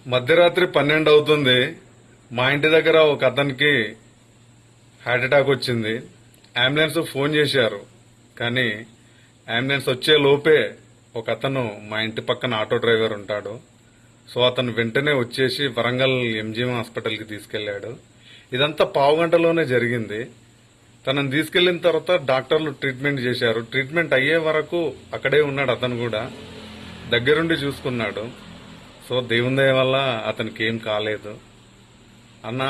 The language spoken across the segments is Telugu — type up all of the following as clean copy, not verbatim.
మధ్యరాత్రి 12 అవుతుంది. మా ఇంటి దగ్గర ఒక అతనికి హార్ట్ అటాక్ వచ్చింది. అంబులెన్స్ ఫోన్ చేశారు, కానీ అంబులెన్స్ వచ్చే లోపే ఒక అతను మా ఇంటి పక్కన ఆటో డ్రైవర్ ఉంటాడు. సో అతను వెంటనే వచ్చేసి వరంగల్ ఎంజీఎం హాస్పిటల్కి తీసుకెళ్లాడు. ఇదంతా పావు గంటలోనే జరిగింది. తనని తీసుకెళ్లిన తర్వాత డాక్టర్లు ట్రీట్మెంట్ చేశారు. ట్రీట్మెంట్ అయ్యే వరకు అక్కడే ఉన్నాడు. అతను కూడా దగ్గరుండి చూసుకున్నాడు. సో దేవుని దయ వల్ల అతనికి ఏం కాలేదు. అన్న,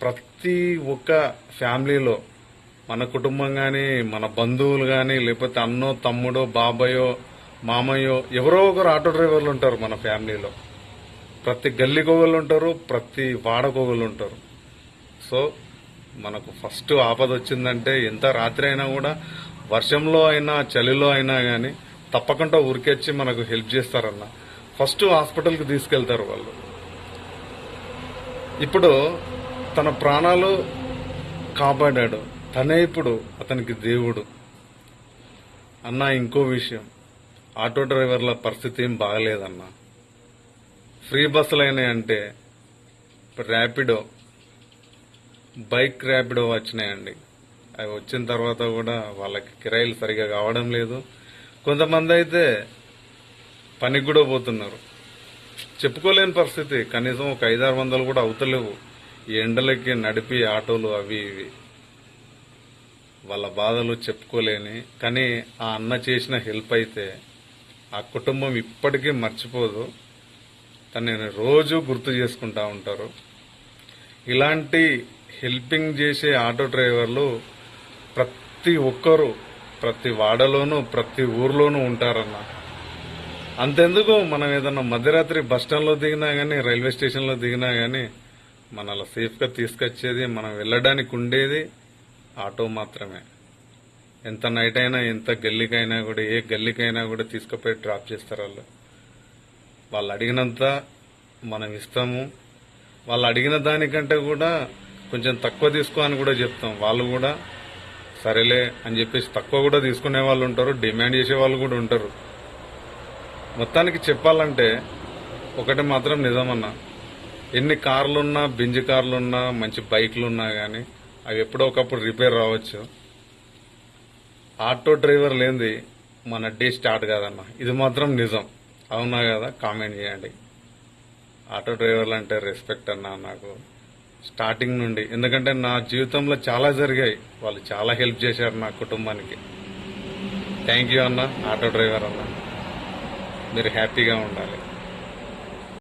ప్రతి ఒక్క ఫ్యామిలీలో మన కుటుంబం కానీ, మన బంధువులు కానీ, లేకపోతే అన్నో తమ్ముడో బాబాయో మామయ్యో ఎవరో ఒకరు ఆటో డ్రైవర్లు ఉంటారు మన ఫ్యామిలీలో. ప్రతి గల్లీకొగళ్ళు ఉంటారు, ప్రతి వాడకొగళ్ళు ఉంటారు. సో మనకు ఫస్ట్ ఆపద వచ్చిందంటే ఎంత రాత్రి అయినా కూడా, వర్షంలో అయినా చలిలో అయినా కానీ తప్పకుండా ఊరికొచ్చి మనకు హెల్ప్ చేస్తారన్న. ఫస్ట్ హాస్పిటల్కి తీసుకెళ్తారు వాళ్ళు. ఇప్పుడు తన ప్రాణాలు కాపాడాడు, తనే ఇప్పుడు అతనికి దేవుడు అన్న. ఇంకో విషయం, ఆటో డ్రైవర్ల పరిస్థితి ఏం బాగలేదన్న. ఫ్రీ బస్సులు అయినాయంటే ర్యాపిడో, బైక్ ర్యాపిడో వచ్చినాయండి. అవి వచ్చిన తర్వాత కూడా వాళ్ళకి కిరాయిలు సరిగా కావడం లేదు. కొంతమంది అయితే పనికి కూడా పోతున్నారు. చెప్పుకోలేని పరిస్థితి. కనీసం ఒక 500-600 కూడా అవుతలేవు ఈ ఎండలకి నడిపి ఆటోలు అవి ఇవి. వాళ్ళ బాధలు చెప్పుకోలేని. కానీ ఆ అన్న చేసిన హెల్ప్ అయితే ఆ కుటుంబం ఇప్పటికీ మర్చిపోదు. తనని రోజు గుర్తు చేసుకుంటా ఉంటారు. ఇలాంటి హెల్పింగ్ చేసే ఆటో డ్రైవర్లు ప్రతి ఒక్కరూ ప్రతి వాడలోనూ ప్రతి ఊర్లోనూ ఉంటారన్న. అంతెందుకు, మనం ఏదన్నా మధ్యరాత్రి బస్టాండ్లో దిగినా గానీ, రైల్వే స్టేషన్లో దిగినా గానీ మనల్ని సేఫ్గా తీసుకొచ్చేది, మనం వెళ్ళడానికి ఉండేది ఆటో మాత్రమే. ఎంత నైట్ అయినా, ఎంత గల్లీకైనా కూడా, ఏ గల్లీకైనా కూడా తీసుకుపోయి డ్రాప్ చేస్తారు వాళ్ళు అడిగినంత మనం ఇస్తాము. వాళ్ళు అడిగిన దానికంటే కూడా కొంచెం తక్కువ తీసుకో అని కూడా చెప్తాం. వాళ్ళు కూడా సరేలే అని చెప్పేసి తక్కువ కూడా తీసుకునే వాళ్ళు ఉంటారు, డిమాండ్ చేసే వాళ్ళు కూడా ఉంటారు. మొత్తానికి చెప్పాలంటే ఒకటి మాత్రం నిజమన్నా, ఎన్ని కార్లున్నా, బెంజ్ కార్లున్నా, మంచి బైక్లున్నా కానీ అవి ఎప్పుడో ఒకప్పుడు రిపేర్ రావచ్చు. ఆటో డ్రైవర్ లేనిది మన డే స్టార్ట్ కాదన్న. ఇది మాత్రం నిజం. అవునా కదా? కామెంట్ చేయండి. ఆటో డ్రైవర్లు అంటే రెస్పెక్ట్ అన్న నాకు స్టార్టింగ్ నుండి. ఎందుకంటే నా జీవితంలో చాలా జరిగాయి. వాళ్ళు చాలా హెల్ప్ చేశారు నా కుటుంబానికి. థ్యాంక్ యూ అన్న, ఆటో డ్రైవర్ అన్న. మీరు హ్యాపీగా ఉండాలి.